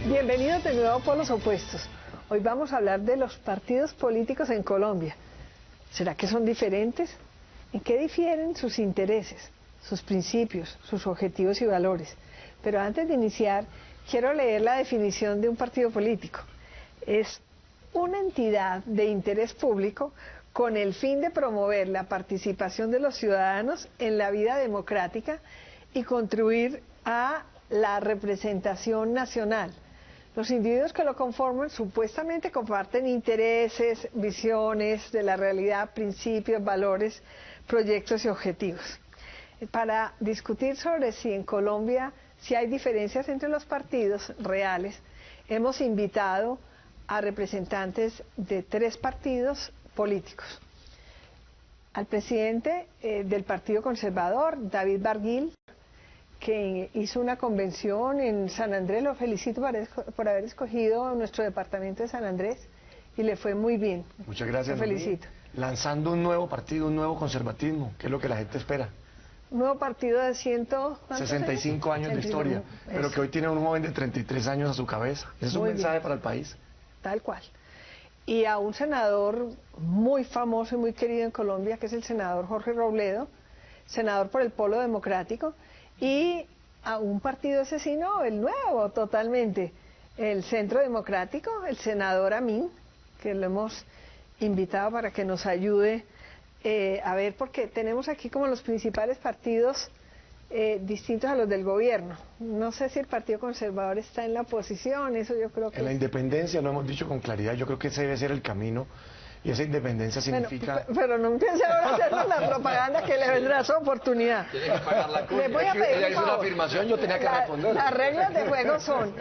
Bienvenidos de nuevo a Polos Opuestos. Hoy vamos a hablar de los partidos políticos en Colombia. ¿Será que son diferentes? ¿En qué difieren sus intereses, sus principios, sus objetivos y valores? Pero antes de iniciar, quiero leer la definición de un partido político. Es una entidad de interés público con el fin de promover la participación de los ciudadanos en la vida democrática y contribuir a la representación nacional. Los individuos que lo conforman supuestamente comparten intereses, visiones de la realidad, principios, valores, proyectos y objetivos. Para discutir sobre si en Colombia si hay diferencias entre los partidos reales, hemos invitado a representantes de 3 partidos políticos. Al presidente del Partido Conservador, David Barguil, que hizo una convención en San Andrés. Lo felicito por haber escogido nuestro departamento de San Andrés y le fue muy bien. Muchas gracias. Lo felicito. Lanzando un nuevo partido, un nuevo conservatismo, que es lo que la gente espera. Un nuevo partido de 65 años de historia, pero que hoy tiene un joven de 33 años a su cabeza. Es un mensaje para el país. Tal cual. Y a un senador muy famoso y muy querido en Colombia, que es el senador Jorge Robledo, senador por el Polo Democrático, y a un partido asesino, el nuevo totalmente, el Centro Democrático, el senador Amin, que lo hemos invitado para que nos ayude a ver, porque tenemos aquí como los principales partidos distintos a los del gobierno. No sé si el Partido Conservador está en la oposición, eso yo creo que... En la independencia, lo hemos dicho con claridad, yo creo que ese debe ser el camino. Y esa independencia significa... Bueno, pero no empiece ahora a hacernos la propaganda que le vendrá su oportunidad. Tiene que pagar la cuenta. Le voy a pedir, ella hizo una afirmación, yo tenía que responder. Las reglas de juego son,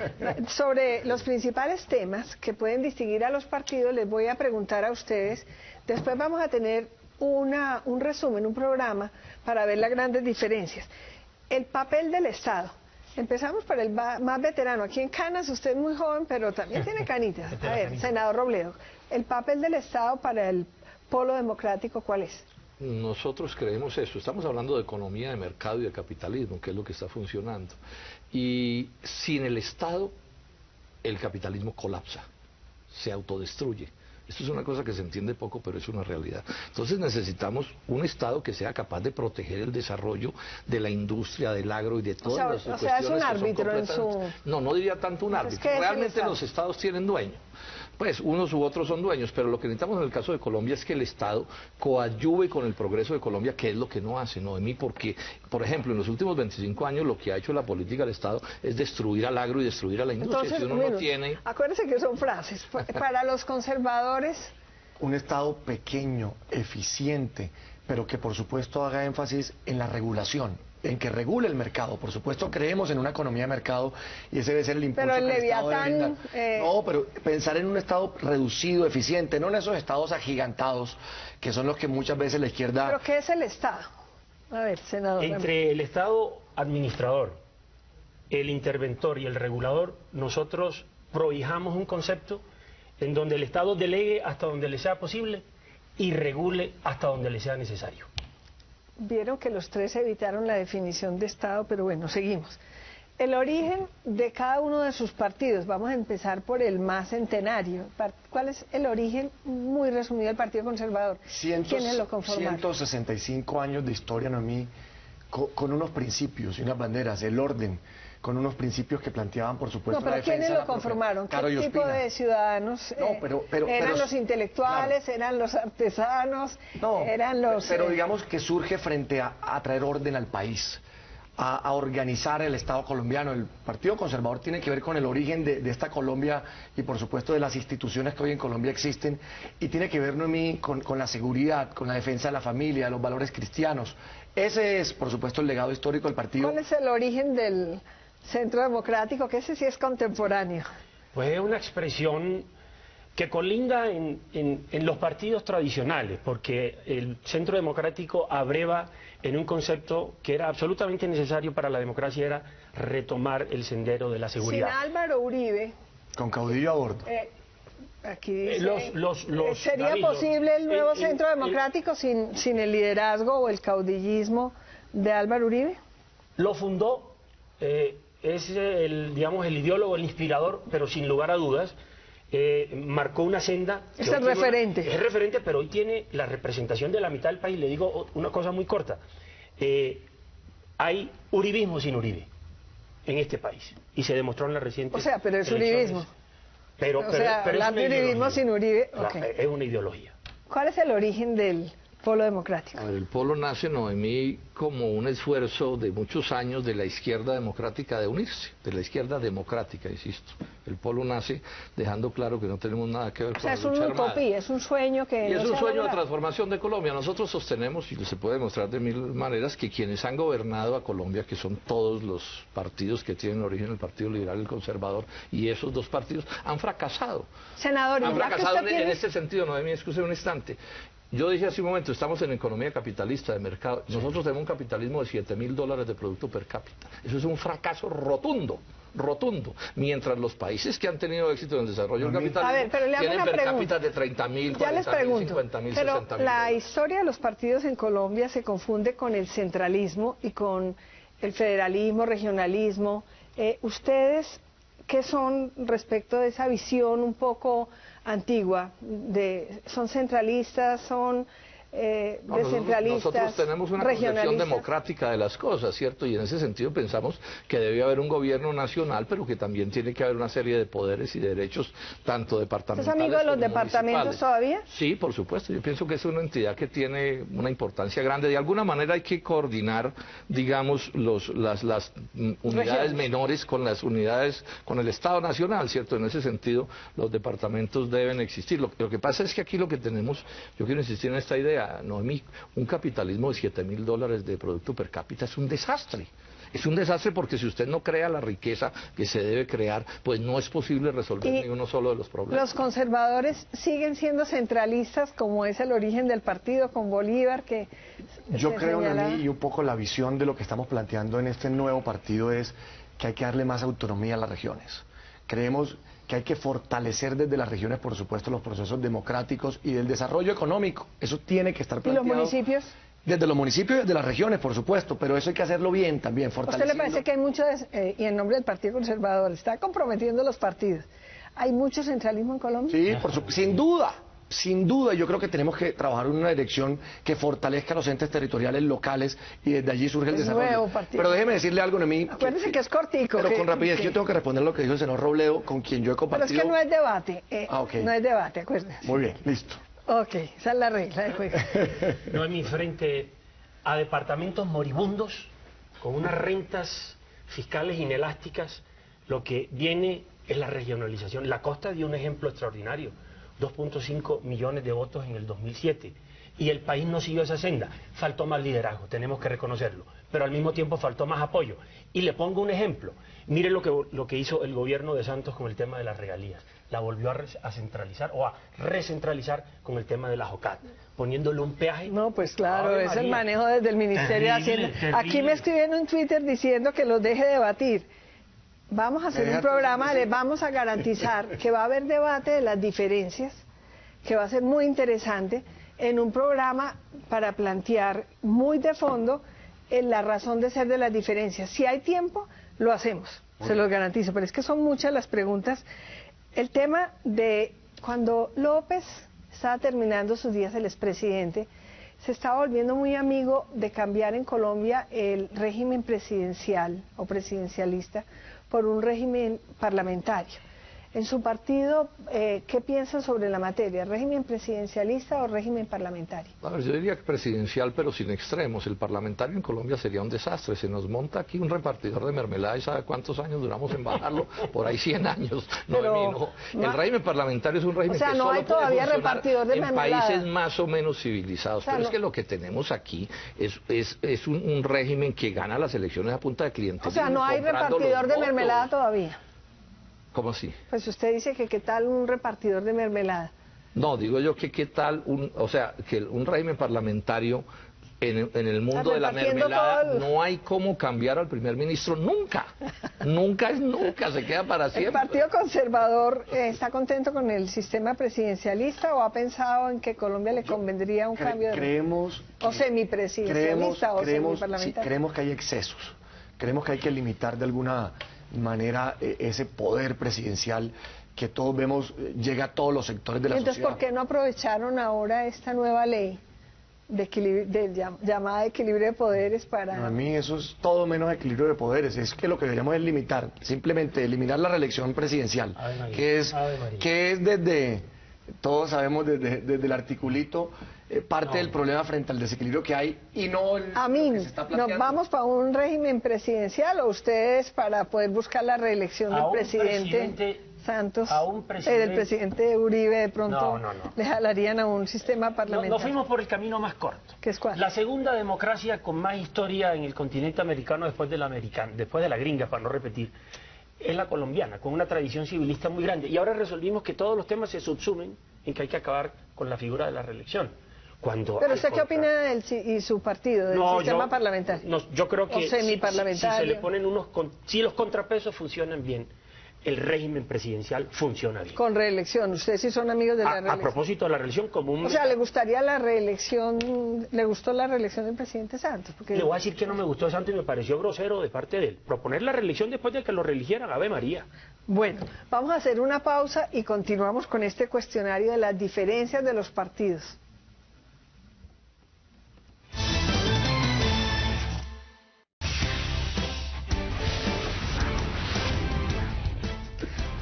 sobre los principales temas que pueden distinguir a los partidos, les voy a preguntar a ustedes. Después vamos a tener un resumen, un programa, para ver las grandes diferencias. El papel del Estado. Empezamos por el más veterano. Aquí en Canas usted es muy joven, pero también tiene canitas. A ver, senador Robledo, el papel del Estado para el Polo Democrático, ¿cuál es? Nosotros creemos eso. Estamos hablando de economía de mercado y de capitalismo, que es lo que está funcionando. Y sin el Estado, el capitalismo colapsa, se autodestruye. Esto es una cosa que se entiende poco, pero es una realidad. Entonces necesitamos un Estado que sea capaz de proteger el desarrollo de la industria, del agro y de todas las cuestiones. Es un árbitro en su... No, no diría tanto un árbitro. Realmente los Estados tienen dueño. Pues unos u otros son dueños, pero lo que necesitamos en el caso de Colombia es que el Estado coadyuve con el progreso de Colombia, que es lo que no hace Noemí, porque, por ejemplo, en los últimos 25 años lo que ha hecho la política del Estado es destruir al agro y destruir a la industria. Entonces, si uno no tiene... Acuérdense que son frases. Para los conservadores... Un Estado pequeño, eficiente, pero que por supuesto haga énfasis en la regulación, en que regule el mercado. Por supuesto creemos en una economía de mercado y ese debe ser el impulso pero el que el Estado debe Leviatán, brindar. No, pero pensar en un Estado reducido, eficiente, no en esos estados agigantados, que son los que muchas veces la izquierda... ¿Pero qué es el Estado? A ver, senador. Entre el Estado administrador, el interventor y el regulador, nosotros prohijamos un concepto en donde el Estado delegue hasta donde le sea posible y regule hasta donde le sea necesario. Vieron que los 3 evitaron la definición de Estado, pero bueno, seguimos. El origen de cada uno de sus partidos. Vamos a empezar por el más centenario. ¿Cuál es el origen, muy resumido, del Partido Conservador? ¿Quiénes lo conformaron? 165 años de historia, Noemí, con unos principios y unas banderas, el orden, con unos principios que planteaban, por supuesto, la defensa. ¿Quiénes lo conformaron? ¿Qué tipo de ciudadanos? ¿Eran los intelectuales? Claro. ¿Eran los artesanos? No, eran los... pero digamos que surge frente a traer orden al país, a organizar el Estado colombiano. El Partido Conservador tiene que ver con el origen de esta Colombia y, por supuesto, de las instituciones que hoy en Colombia existen, y tiene que ver, Noemí, con la seguridad, con la defensa de la familia, de los valores cristianos. Ese es, por supuesto, el legado histórico del partido. ¿Cuál es el origen del Centro Democrático? Que ese sí es contemporáneo. Pues es una expresión que colinda en los partidos tradicionales, porque el Centro Democrático abreva en un concepto que era absolutamente necesario para la democracia, era retomar el sendero de la seguridad. Sin Álvaro Uribe... Con caudillo a bordo. Aquí dice, ¿sería posible el nuevo Centro Democrático sin el liderazgo o el caudillismo de Álvaro Uribe? Lo fundó es digamos, el ideólogo, el inspirador, pero sin lugar a dudas, marcó una senda. Es el referente. Es referente, pero hoy tiene la representación de la mitad del país. Le digo una cosa muy corta. Hay uribismo sin Uribe en este país. Y se demostró en la reciente. O sea, pero es uribismo. Pero hablar de uribismo sin Uribe, okay. Es una ideología. ¿Cuál es el origen del Polo Democrático? A ver, el Polo nace, Noemí, como un esfuerzo de muchos años de la izquierda democrática de unirse, de la izquierda democrática, insisto. El Polo nace dejando claro que no tenemos nada que ver con la lucha armada. Es una utopía, es un sueño que... Y es un sueño de transformación de Colombia. Nosotros sostenemos, y se puede demostrar de mil maneras, que quienes han gobernado a Colombia, que son todos los partidos que tienen origen, el Partido Liberal y el Conservador, y esos dos partidos, han fracasado. Senador, han fracasado en tiene... este sentido, Noemí, excuse un instante. Yo dije hace un momento, estamos en economía capitalista de mercado. Nosotros tenemos un capitalismo de $7.000 de producto per cápita. Eso es un fracaso rotundo, rotundo. Mientras los países que han tenido éxito en el desarrollo del capitalismo tienen per cápita de 30.000, 40.000, 50.000, 60.000. Pero la historia de los partidos en Colombia se confunde con el centralismo y con el federalismo, regionalismo. ¿Ustedes qué son respecto de esa visión un poco antigua? ¿Son centralistas, son descentralistas, nosotros tenemos una concepción democrática de las cosas, ¿cierto? Y en ese sentido pensamos que debe haber un gobierno nacional, pero que también tiene que haber una serie de poderes y derechos, tanto departamentales como municipales. ¿Es amigo de los departamentos todavía? Sí, por supuesto. Yo pienso que es una entidad que tiene una importancia grande. De alguna manera hay que coordinar, digamos, las unidades menores con las unidades, con el Estado Nacional, ¿cierto? En ese sentido, los departamentos deben existir. Lo que pasa es que aquí lo que tenemos, yo quiero insistir en esta idea, Noemí, un capitalismo de $7.000 de producto per cápita es un desastre. Es un desastre porque si usted no crea la riqueza que se debe crear, pues no es posible resolver ni uno solo de los problemas. ¿Los conservadores siguen siendo centralistas como es el origen del partido con Bolívar? Que yo creo, Noemí, y un poco la visión de lo que estamos planteando en este nuevo partido es que hay que darle más autonomía a las regiones. Creemos que hay que fortalecer desde las regiones, por supuesto, los procesos democráticos y del desarrollo económico. Eso tiene que estar planteado. ¿Y los municipios? Desde los municipios y desde las regiones, por supuesto, pero eso hay que hacerlo bien también, fortaleciendo. ¿A usted le parece que hay mucho, y en nombre del Partido Conservador, está comprometiendo los partidos, hay mucho centralismo en Colombia? Sí, sin duda. Sin duda, yo creo que tenemos que trabajar en una dirección que fortalezca los entes territoriales locales y desde allí surge el desarrollo. Pero déjeme decirle algo, Noemí. Acuérdese que es cortico. Pero con rapidez, yo tengo que responder lo que dijo el senador Robledo, con quien yo he compartido. Pero es que no es debate. Okay. No es debate, acuérdese. Muy bien, listo. Ok, esa es la regla del juego. Noemí, frente a departamentos moribundos, con unas rentas fiscales inelásticas, lo que viene es la regionalización. La costa dio un ejemplo extraordinario. 2.5 millones de votos en el 2007 y el país no siguió esa senda. Faltó más liderazgo, tenemos que reconocerlo, pero al mismo tiempo faltó más apoyo. Y le pongo un ejemplo. Mire lo que hizo el gobierno de Santos con el tema de las regalías. La volvió a centralizar o a recentralizar con el tema de la JOCAT, poniéndole un peaje. No, pues claro, es el manejo desde el Ministerio de Hacienda. Aquí me escribieron en Twitter diciendo que los deje debatir. Vamos a hacer un programa, les vamos a garantizar que va a haber debate de las diferencias, que va a ser muy interesante, en un programa para plantear muy de fondo la razón de ser de las diferencias. Si hay tiempo, lo hacemos, se los garantizo, pero es que son muchas las preguntas. El tema de cuando López estaba terminando sus días, el expresidente, se estaba volviendo muy amigo de cambiar en Colombia el régimen presidencial o presidencialista por un régimen parlamentario. En su partido, ¿qué piensan sobre la materia? ¿Régimen presidencialista o régimen parlamentario? A ver, yo diría que presidencial, pero sin extremos. El parlamentario en Colombia sería un desastre. Se nos monta aquí un repartidor de mermelada y ¿sabe cuántos años duramos en bajarlo? Por ahí 100 años. No. El régimen parlamentario es un régimen que no hay todavía repartidor de en mermelada. países más o menos civilizados. Pero es que lo que tenemos aquí es un régimen que gana las elecciones a punta de clientelismo. O sea, no hay repartidor de mermelada todavía. ¿Cómo así? Pues usted dice que qué tal un repartidor de mermelada. No, digo yo que qué tal que un régimen parlamentario en el mundo de la mermelada no hay cómo cambiar al primer ministro nunca. Nunca, se queda para siempre. ¿El Partido Conservador está contento con el sistema presidencialista o ha pensado en que Colombia le convendría un cambio creemos o semipresidencialista o semiparlamentario? Sí, creemos que hay excesos. Creemos que hay que limitar de alguna manera ese poder presidencial que todos vemos llega a todos los sectores de la Entonces, sociedad. ¿por qué no aprovecharon ahora esta nueva ley llamada equilibrio de poderes para...? A mí eso es todo menos equilibrio de poderes. Es que lo que deberíamos es limitar, simplemente eliminar la reelección presidencial, que es desde, todos sabemos desde el articulito, parte del problema frente al desequilibrio que hay y no el, A mí, lo que se está planteando. ¿nos vamos para un régimen presidencial o ustedes para poder buscar la reelección del presidente Santos, del presidente Uribe, de pronto le jalarían a un sistema parlamentario? Nos fuimos por el camino más corto. ¿Qué es cuál? La segunda democracia con más historia en el continente americano después de la gringa, para no repetir, es la colombiana, con una tradición civilista muy grande. Y ahora resolvimos que todos los temas se subsumen en que hay que acabar con la figura de la reelección. ¿Pero usted qué opina y su partido del sistema parlamentario? Yo creo que o semiparlamentario. si se le ponen si los contrapesos funcionan bien, el régimen presidencial funciona bien. Con reelección, ustedes sí son amigos de la reelección. A propósito de la reelección, como un... O sea, ¿le gustaría la reelección, le gustó la reelección del presidente Santos? Porque... Le voy a decir que no me gustó de Santos y me pareció grosero de parte de él. Proponer la reelección después de que lo reeligieran, Ave María. Bueno, vamos a hacer una pausa y continuamos con este cuestionario de las diferencias de los partidos.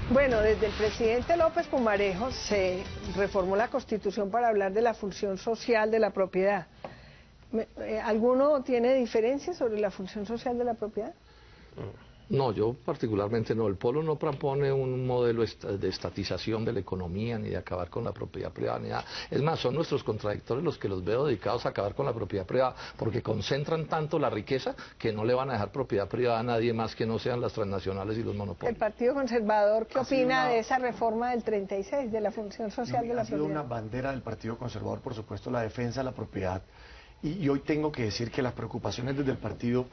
Bueno, desde el presidente López Pumarejo se reformó la Constitución para hablar de la función social de la propiedad. ¿Alguno tiene diferencias sobre la función social de la propiedad? No, yo particularmente no. El Polo no propone un modelo de estatización de la economía ni de acabar con la propiedad privada ni nada. Es más, son nuestros contradictores los que los veo dedicados a acabar con la propiedad privada porque concentran tanto la riqueza que no le van a dejar propiedad privada a nadie más que no sean las transnacionales y los monopolios. ¿El Partido Conservador qué opina de esa reforma del 36, de la función social de la propiedad? Ha sido una bandera del Partido Conservador, por supuesto, la defensa de la propiedad. Y hoy tengo que decir que las preocupaciones desde el partido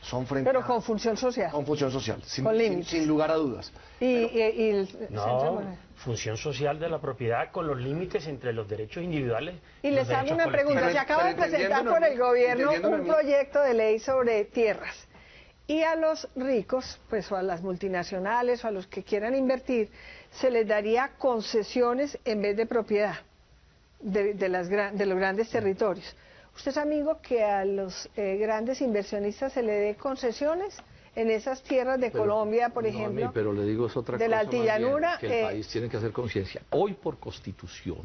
son frente Pero con función social. Con función social, sin lugar a dudas. Función social de la propiedad con los límites entre los derechos individuales y les hago una pregunta. Se acaba de presentar por el gobierno un proyecto de ley sobre tierras. Y a los ricos, pues o a las multinacionales o a los que quieran invertir, se les daría concesiones en vez de propiedad de los grandes territorios. ¿Usted es amigo que a los grandes inversionistas se le dé concesiones en esas tierras de Colombia, por ejemplo? Pero le digo es otra de la altillanura, que el país tiene que hacer conciencia. Hoy por Constitución,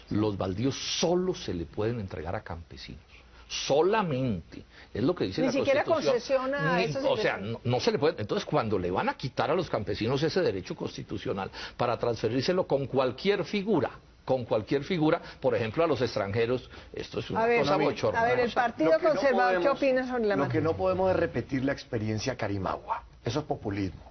los baldíos solo se le pueden entregar a campesinos. Solamente, es lo que dice la Constitución. Ni siquiera concesiona a esos. O sea, no se le puede. Entonces, cuando le van a quitar a los campesinos ese derecho constitucional para transferírselo con cualquier figura, por ejemplo, a los extranjeros, esto es una cosa bochornosa. A ver, el Partido Conservador, ¿qué opina sobre la materia? Lo que no podemos es repetir la experiencia Carimagua. Eso es populismo.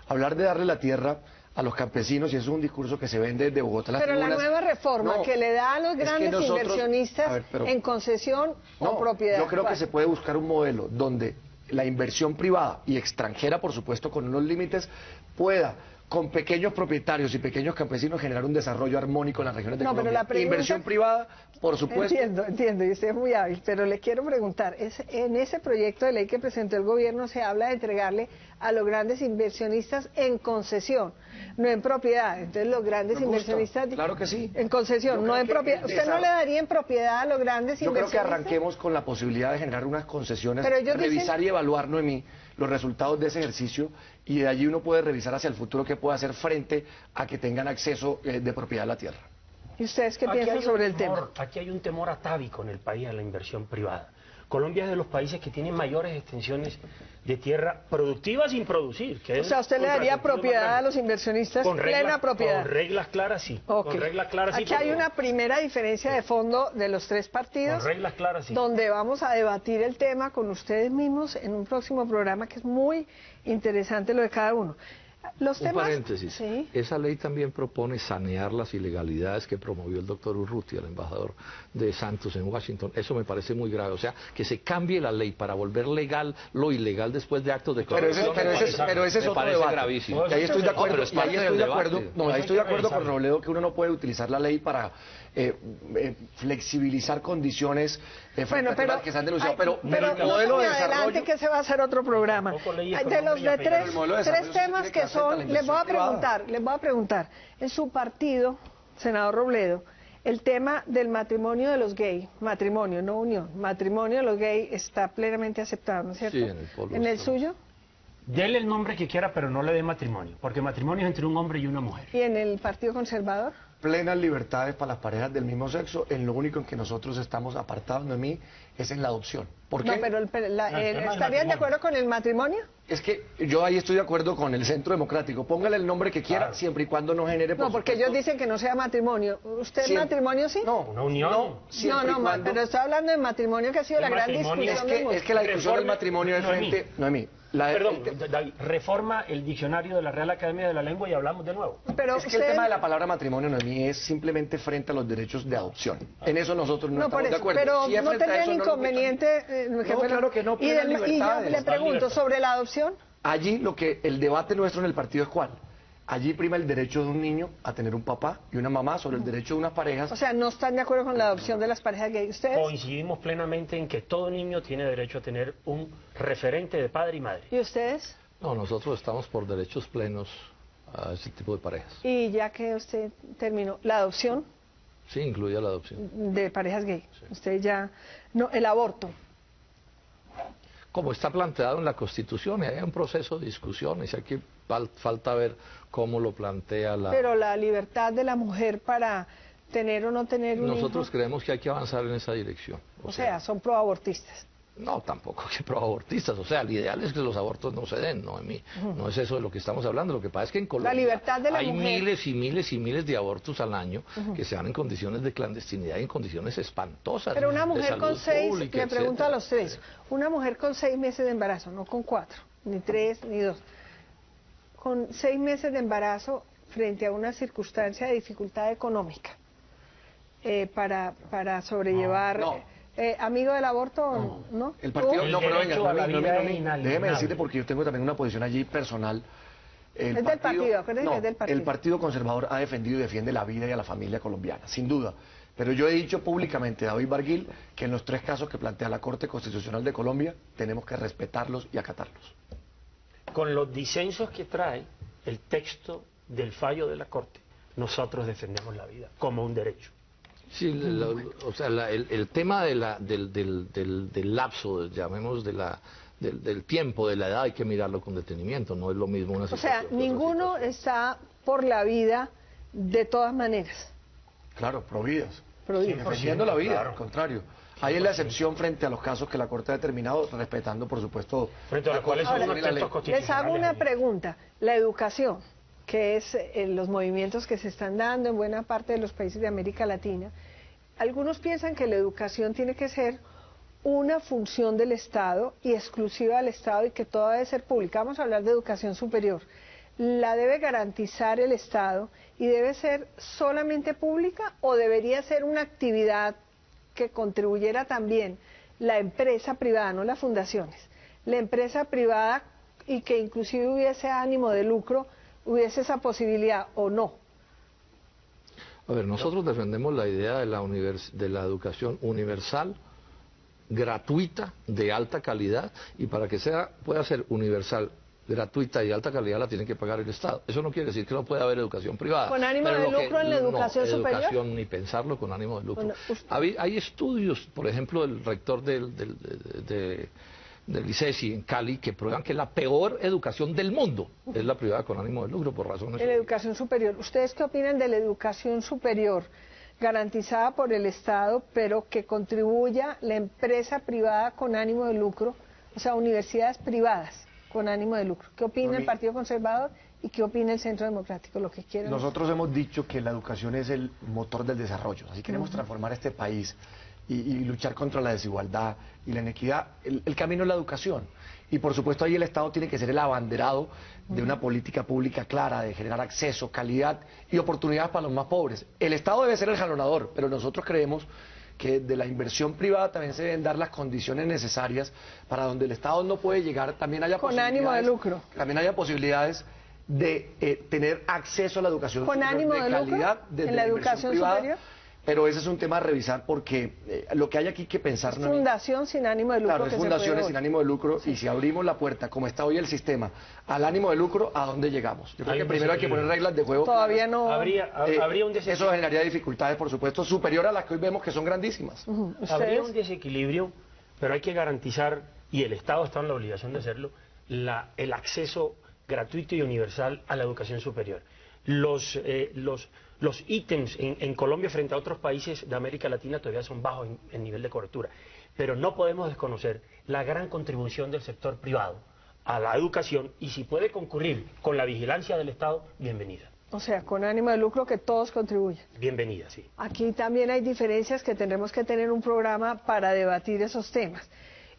Hablar de darle la tierra a los campesinos, y eso es un discurso que se vende desde Bogotá. Pero la nueva reforma que le da a los grandes inversionistas en concesión o propiedad. Yo creo que se puede buscar un modelo donde la inversión privada y extranjera, por supuesto, con unos límites, pueda con pequeños propietarios y pequeños campesinos generar un desarrollo armónico en las regiones de Colombia. Pero la pregunta... Inversión privada, por supuesto. Entiendo, y usted es muy hábil, pero le quiero preguntar, en ese proyecto de ley que presentó el gobierno se habla de entregarle a los grandes inversionistas en concesión, no en propiedad. Entonces los grandes inversionistas... Claro que sí. En concesión, no en propiedad. ¿Usted no le daría en propiedad a los grandes inversionistas? Yo creo que arranquemos con la posibilidad de generar unas concesiones, pero revisar y evaluar, Noemí, los resultados de ese ejercicio, y de allí uno puede revisar hacia el futuro qué puede hacer frente a que tengan acceso de propiedad a la tierra. ¿Y ustedes qué piensan sobre el tema? Aquí hay un temor atávico en el país a la inversión privada. Colombia es de los países que tienen mayores extensiones de tierra productiva sin producir. O sea, ¿usted le daría propiedad a los inversionistas? Plena propiedad. Con reglas claras, sí. Okay. Con reglas claras, sí. Aquí hay una primera diferencia de fondo de los tres partidos. Con reglas claras, sí. Donde vamos a debatir el tema con ustedes mismos en un próximo programa que es muy interesante lo de cada uno. Los Un temas... paréntesis. Sí. Esa ley también propone sanear las ilegalidades que promovió el doctor Urrutia, el embajador de Santos en Washington. Eso me parece muy grave. O sea, que se cambie la ley para volver legal lo ilegal después de actos de corrupción. Pero ese es otro debate. Gravísimo. Y ahí estoy de acuerdo, pero es parte del debate. ahí estoy de acuerdo con Robledo que uno no puede utilizar la ley para flexibilizar condiciones frente a temas que se han denunciado. Pero el modelo de desarrollo... adelante que se va a hacer otro programa. De los de tres temas que son, les voy a preguntar, en su partido, senador Robledo, el tema del matrimonio de los gays, matrimonio, no unión, matrimonio de los gays está plenamente aceptado, ¿no es cierto? Sí, en el polo ¿En el está. suyo? Dele el nombre que quiera, pero no le dé matrimonio, porque matrimonio es entre un hombre y una mujer. ¿Y en el Partido Conservador? Plenas libertades para las parejas del mismo sexo. En lo único en que nosotros estamos apartados de mí es en la adopción. ¿Por qué? No, pero ¿estarían de acuerdo con el matrimonio? Es que yo ahí estoy de acuerdo con el Centro Democrático. Póngale el nombre que quiera, siempre y cuando no genere... No, porque ellos dicen que no sea matrimonio. ¿Usted matrimonio sí? No, ¿Una unión? Pero estoy hablando de matrimonio, que ha sido la gran discusión del mundo. Es que la discusión del matrimonio es frente... Noemí, Perdón, David, reforma el diccionario de la Real Academia de la Lengua y hablamos de nuevo. Pero es que el tema de la palabra matrimonio, Noemí, es simplemente frente a los derechos de adopción. En eso nosotros no estamos de acuerdo. Pero Si es no frente a tendrían eso, inconveniente... No, claro que no, y plenas yo libertades. le pregunto, ¿sobre la adopción? Allí el debate nuestro en el partido es ¿cuál? Allí prima el derecho de un niño a tener un papá y una mamá sobre el derecho de unas parejas. O sea, ¿no están de acuerdo con la adopción de las parejas gays? ¿Ustedes? Coincidimos plenamente en que todo niño tiene derecho a tener un referente de padre y madre. ¿Y ustedes? No, nosotros estamos por derechos plenos a ese tipo de parejas. Y ya que usted terminó, ¿la adopción? Sí, incluye la adopción. De parejas gay. Sí. Usted ya... No, el aborto. Como está planteado en la Constitución, y hay un proceso de discusiones, y aquí falta ver cómo lo plantea la... Pero la libertad de la mujer para tener o no tener un Nosotros hijo, creemos que hay que avanzar en esa dirección. O sea, son proabortistas. No, tampoco que proabortistas. O sea, el ideal es que los abortos no se den, no, no es eso de lo que estamos hablando. Lo que pasa es que en Colombia la libertad de la hay mujer. miles y miles y miles de abortos al año que se dan en condiciones de clandestinidad y en condiciones espantosas. Pero una mujer con 6, pública, le pregunto etcétera. a los tres, una mujer con 6 meses de embarazo, no con 4, ni 3, ni 2, con 6 meses de embarazo frente a una circunstancia de dificultad económica para sobrellevar... No. ¿Amigo del aborto no? El partido, El no, pero derecho a la vida es inalienable. déjeme decirle porque yo tengo también una posición allí personal. Es del partido, acuérdense que es del partido. El Partido Conservador ha defendido y defiende la vida y a la familia colombiana, sin duda. Pero yo he dicho públicamente, David Barguil, que en los 3 casos que plantea la Corte Constitucional de Colombia, tenemos que respetarlos y acatarlos. Con los disensos que trae el texto del fallo de la Corte, nosotros defendemos la vida como un derecho. Sí, o sea, el tema de del lapso, llamemos, del tiempo, de la edad, hay que mirarlo con detenimiento, no es lo mismo una situación. O sea, ninguno está por la vida de todas maneras. Claro, providas. Providas. Defendiendo la vida, Claro. al contrario. Ahí es la excepción frente a los casos que la Corte ha determinado, respetando, por supuesto, Frente a los cuales son Ahora, unos textos constitucionales. les hago una pregunta. La educación, que es los movimientos que se están dando en buena parte de los países de América Latina, algunos piensan que la educación tiene que ser una función del Estado y exclusiva del Estado y que toda debe ser pública. Vamos a hablar de educación superior. ¿La debe garantizar el Estado y debe ser solamente pública o debería ser una actividad que contribuyera también la empresa privada, no las fundaciones, la empresa privada y que inclusive hubiese ánimo de lucro, hubiese esa posibilidad o no? A ver, nosotros defendemos la idea de la educación universal, gratuita, de alta calidad, y para que pueda ser universal, gratuita y de alta calidad la tiene que pagar el Estado. Eso no quiere decir que no pueda haber educación privada. ¿Con ánimo Pero de lo que- lucro en la educación no, superior? educación ni pensarlo con ánimo de lucro. Bueno, Hay estudios, por ejemplo, del rector del ICESI en Cali, que prueban que la peor educación del mundo es la privada con ánimo de lucro, por razones... En la educación superior. ¿Ustedes qué opinan de la educación superior garantizada por el Estado, pero que contribuya la empresa privada con ánimo de lucro, o sea, universidades privadas con ánimo de lucro? ¿Qué opina el Partido Conservador y qué opina el Centro Democrático? Lo que quieran. Nosotros hemos dicho que la educación es el motor del desarrollo, así queremos transformar este país y luchar contra la desigualdad y la inequidad. El camino es la educación. Y por supuesto ahí el Estado tiene que ser el abanderado de una política pública clara, de generar acceso, calidad y oportunidades para los más pobres. El Estado debe ser el jalonador, pero nosotros creemos que de la inversión privada también se deben dar las condiciones necesarias para donde el Estado no puede llegar, también haya con ánimo de lucro. También haya posibilidades de tener acceso a la educación con superior ánimo de calidad lucro desde en la educación privada, superior. Pero ese es un tema a revisar porque lo que hay aquí que pensar... Es fundación sin ánimo de lucro. Claro, es fundaciones sin ánimo de lucro, sí. Y si abrimos la puerta, como está hoy el sistema, al ánimo de lucro, ¿a dónde llegamos? Yo creo que primero hay que poner reglas de juego. Todavía no... Habría un desequilibrio. Eso generaría dificultades, por supuesto, superior a las que hoy vemos que son grandísimas. Habría un desequilibrio, pero hay que garantizar, y el Estado está en la obligación de hacerlo, el acceso gratuito y universal a la educación superior. Los ítems en Colombia frente a otros países de América Latina todavía son bajos en nivel de cobertura, pero no podemos desconocer la gran contribución del sector privado a la educación, y si puede concurrir con la vigilancia del Estado, bienvenida. O sea, con ánimo de lucro, que todos contribuyan. Bienvenida, sí. Aquí también hay diferencias que tendremos que tener un programa para debatir esos temas.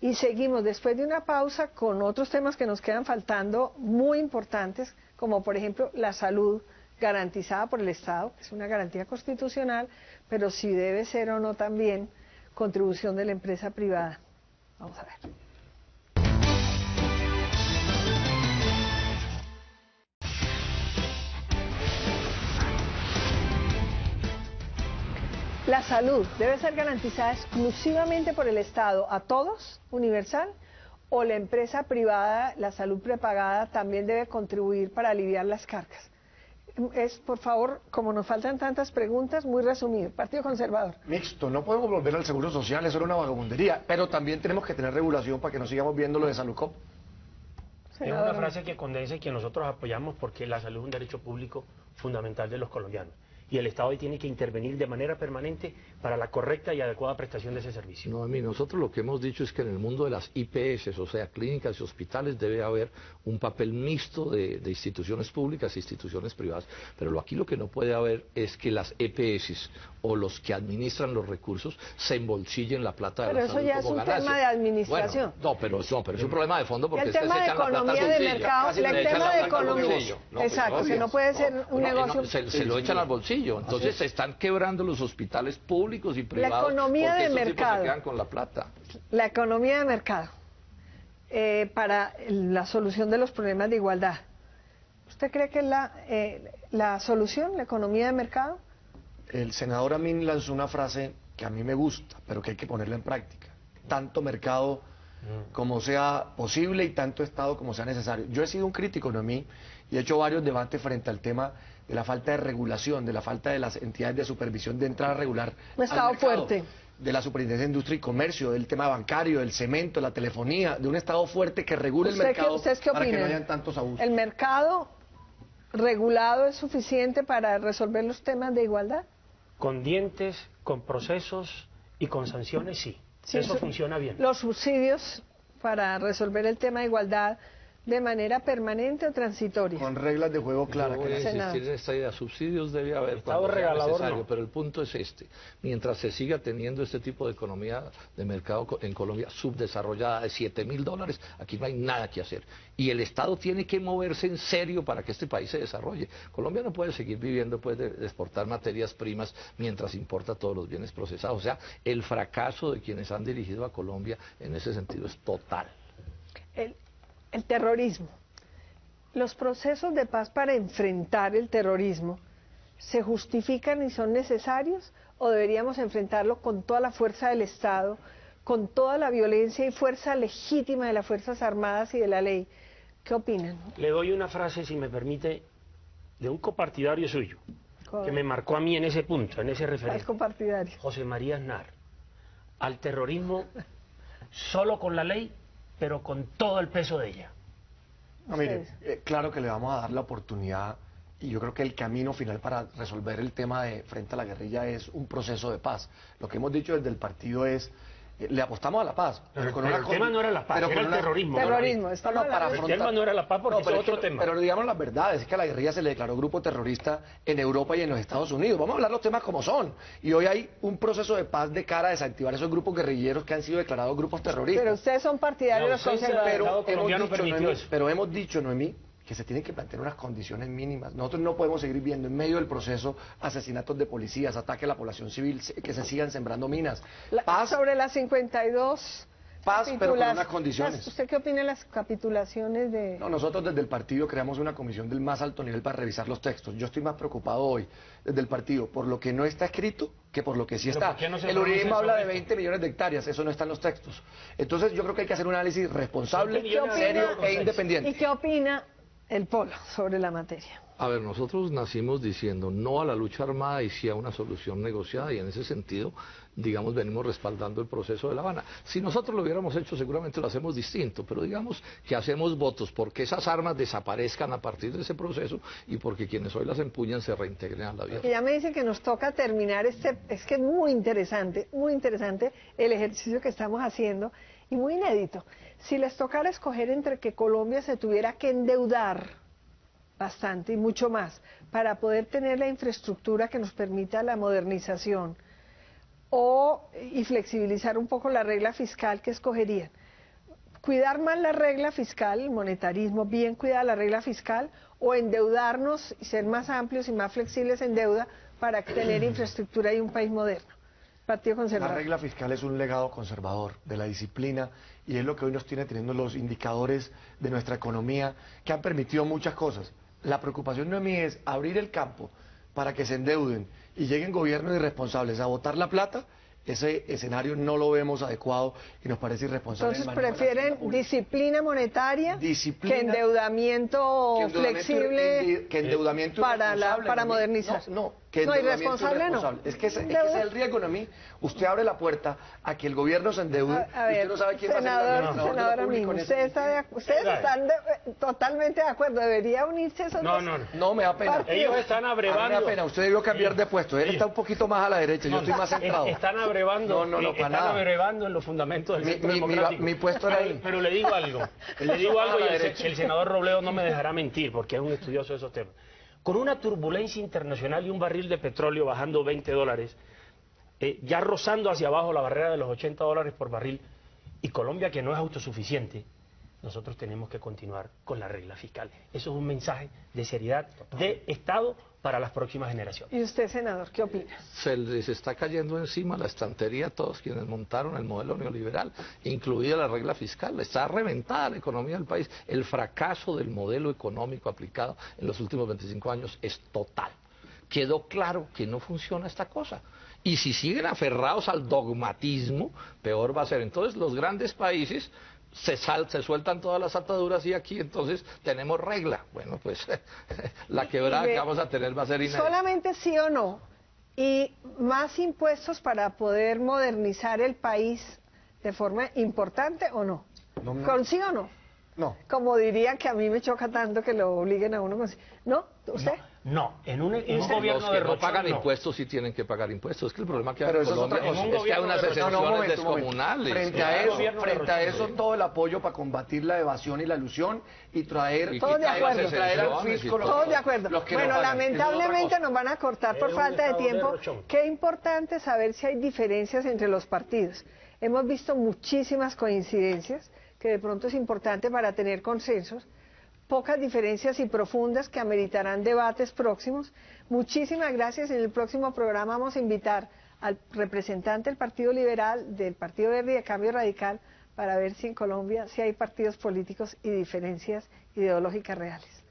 Y seguimos después de una pausa con otros temas que nos quedan faltando muy importantes, como por ejemplo la salud garantizada por el Estado, que es una garantía constitucional, pero si debe ser o no también contribución de la empresa privada. Vamos a ver. ¿La salud debe ser garantizada exclusivamente por el Estado a todos, universal? ¿O la empresa privada, la salud prepagada, también debe contribuir para aliviar las cargas? Por favor, como nos faltan tantas preguntas, muy resumido. Partido Conservador. Mixto, no podemos volver al seguro social, eso era una vagabundería, pero también tenemos que tener regulación para que no sigamos viendo lo de Salucop. Es una frase que condensa y que nosotros apoyamos, porque la salud es un derecho público fundamental de los colombianos. Y el Estado tiene que intervenir de manera permanente para la correcta y adecuada prestación de ese servicio. No, nosotros lo que hemos dicho es que en el mundo de las IPS, o sea, clínicas y hospitales, debe haber un papel mixto de instituciones públicas e instituciones privadas. Pero aquí lo que no puede haber es que las EPS o los que administran los recursos se embolsillen la plata de la salud como ganancia. Pero eso ya es un tema de administración. Bueno, pero es un problema de fondo, porque el tema de economía de mercado, el tema de economía. Exacto, que no puede ser un negocio. Se lo echan al bolsillo. Entonces se están quebrando los hospitales públicos y privados. La economía de mercado. Se quedan con la plata. La economía de mercado para la solución de los problemas de igualdad. ¿Usted cree que es la solución, la economía de mercado? El senador Amin lanzó una frase que a mí me gusta, pero que hay que ponerla en práctica. Tanto mercado como sea posible y tanto Estado como sea necesario. Yo he sido un crítico, Noemí, y he hecho varios debates frente al tema de la falta de regulación, de la falta de las entidades de supervisión de entrar a regular un Estado al mercado, fuerte, de la Superintendencia de Industria y Comercio, del tema bancario, del cemento, la telefonía, de un Estado fuerte que regule el mercado para que no hayan tantos abusos. ¿El mercado regulado es suficiente para resolver los temas de igualdad? Con dientes, con procesos y con sanciones, sí. Sí, eso funciona bien. Los subsidios para resolver el tema de igualdad de manera permanente o transitoria. Con reglas de juego claras. Voy a insistir en esta idea. Subsidios debe haber cuando sea necesario, no. Pero el punto es este. Mientras se siga teniendo este tipo de economía de mercado en Colombia subdesarrollada de $7.000, aquí no hay nada que hacer. Y el Estado tiene que moverse en serio para que este país se desarrolle. Colombia no puede seguir viviendo de exportar materias primas mientras importa todos los bienes procesados. O sea, el fracaso de quienes han dirigido a Colombia en ese sentido es total. El terrorismo. Los procesos de paz para enfrentar el terrorismo, ¿se justifican y son necesarios? ¿O deberíamos enfrentarlo con toda la fuerza del Estado, con toda la violencia y fuerza legítima de las Fuerzas Armadas y de la ley? ¿Qué opinan? Le doy una frase, si me permite, de un copartidario suyo, que me marcó a mí en ese punto, en ese referente. ¿Cuál copartidario? José María Aznar. Al terrorismo solo con la ley, pero con todo el peso de ella. No, mire, claro que le vamos a dar la oportunidad, y yo creo que el camino final para resolver el tema de frente a la guerrilla es un proceso de paz. Lo que hemos dicho desde el partido es le apostamos a la paz. Pero con el una tema no era la paz, pero era con el una- terrorismo. Terrorismo, No, estamos no, para hablando- El tema no era la paz porque pero es otro tema. Pero digamos las verdades, es que a la guerrilla se le declaró grupo terrorista en Europa y en los Estados Unidos. Vamos a hablar los temas como son. Y hoy hay un proceso de paz de cara a desactivar esos grupos guerrilleros que han sido declarados grupos terroristas. Pero ustedes son partidarios de La los ausencia de- conservadores. Estado colombiano permitió eso. Pero hemos dicho, Noemí, que se tienen que plantear unas condiciones mínimas. Nosotros no podemos seguir viendo en medio del proceso asesinatos de policías, ataques a la población civil, que se sigan sembrando minas. Paz, Sobre las 52 paz, pero con capitulas- unas condiciones. ¿Usted qué opina de las capitulaciones de...? No, nosotros desde el partido creamos una comisión del más alto nivel para revisar los textos. Yo estoy más preocupado hoy, desde el partido, por lo que no está escrito que por lo que sí ¿Pero está. por qué no se El pronuncia uribismo habla de sobre esto? 20 millones de hectáreas, eso no está en los textos. Entonces yo creo que hay que hacer un análisis responsable, 20 millones de serio hectáreas. e independiente. ¿Y qué opina el Polo sobre la materia? A ver, nosotros nacimos diciendo no a la lucha armada y sí a una solución negociada, y en ese sentido, digamos, venimos respaldando el proceso de La Habana. Si nosotros lo hubiéramos hecho, seguramente lo hacemos distinto, pero digamos que hacemos votos porque esas armas desaparezcan a partir de ese proceso y porque quienes hoy las empuñan se reintegren a la vida. Que ya me dicen que nos toca terminar es que es muy interesante el ejercicio que estamos haciendo y muy inédito. Si les tocara escoger entre que Colombia se tuviera que endeudar bastante y mucho más para poder tener la infraestructura que nos permita la modernización y flexibilizar un poco la regla fiscal, ¿qué escogerían? ¿Cuidar más la regla fiscal, el monetarismo, bien cuidar la regla fiscal, o endeudarnos y ser más amplios y más flexibles en deuda para tener infraestructura y un país moderno? Partido La Conservador. regla fiscal es un legado conservador de la disciplina y es lo que hoy nos tiene teniendo los indicadores de nuestra economía que han permitido muchas cosas. La preocupación no es mía, es abrir el campo para que se endeuden y lleguen gobiernos irresponsables a botar la plata. Ese escenario no lo vemos adecuado y nos parece irresponsable. Entonces el manejo de la hacienda prefieren pública. disciplina monetaria Disciplina, que endeudamiento que endeudamiento flexible que endeudamiento para irresponsable, modernizar. No, que No, endeudamiento irresponsable no. irresponsable. Es que ese es el riesgo, ¿no? A mí, usted abre la puerta a que el gobierno se endeude A y ver, usted no sabe quién va a ser el senador, administrador de lo senadora público Mino, en ese ustedes están totalmente de acuerdo, debería unirse esos No, dos. no, no. No, me da pena. Partidos. Ellos están A mí me abrevando. da pena, usted debió cambiar de puesto. Él está un poquito más a la derecha, yo estoy más centrado. Están abrevando, No, para nada. en los fundamentos del Mi- centro mi- democrático. mi puesto era ahí. Pero le digo algo, El le digo algo a la y derecha. el senador Robledo no me dejará mentir porque es un estudioso de esos temas. Con una turbulencia internacional y un barril de petróleo bajando $20, ya rozando hacia abajo la barrera de los $80 por barril, y Colombia que no es autosuficiente, nosotros tenemos que continuar con la regla fiscal. Eso es un mensaje de seriedad de Estado para las próximas generaciones. ¿Y usted, senador, qué opina? Se les está cayendo encima la estantería a todos quienes montaron el modelo neoliberal, incluida la regla fiscal. Está reventada la economía del país. El fracaso del modelo económico aplicado en los últimos 25 años es total. Quedó claro que no funciona esta cosa. Y si siguen aferrados al dogmatismo, peor va a ser. Entonces los grandes países se sueltan todas las ataduras y aquí entonces tenemos regla. Bueno, pues la quebrada que vamos a tener va a ser inédita. Solamente sí o no. Y más impuestos para poder modernizar el país de forma importante o no. No. ¿Con sí o no? No. Como diría que a mí me choca tanto que lo obliguen a uno con sí. ¿No? ¿Usted? No, en un Los gobierno que de no Rochón, pagan no. impuestos sí tienen que pagar impuestos. Es que el problema que hay Pero en eso es Colombia otra cosa. es que hay unas No, exenciones un momento. descomunales. Frente a Claro. eso, Gobierno de frente a Rochón. eso, todo el apoyo para combatir la evasión y la ilusión y traer, Y Todos de quitar las acuerdo. traer al exenciones y fisco los- todo. Todos de acuerdo. los que no Bueno, pagan. Eso es otra lamentablemente cosa. nos van a cortar por Es un falta de estado de tiempo. Rochón. Qué importante saber si hay diferencias entre los partidos. Hemos visto muchísimas coincidencias que de pronto es importante para tener consensos, pocas diferencias y profundas que ameritarán debates próximos. Muchísimas gracias. En el próximo programa vamos a invitar al representante del Partido Liberal, del Partido Verde y de Cambio Radical para ver si en Colombia sí hay partidos políticos y diferencias ideológicas reales.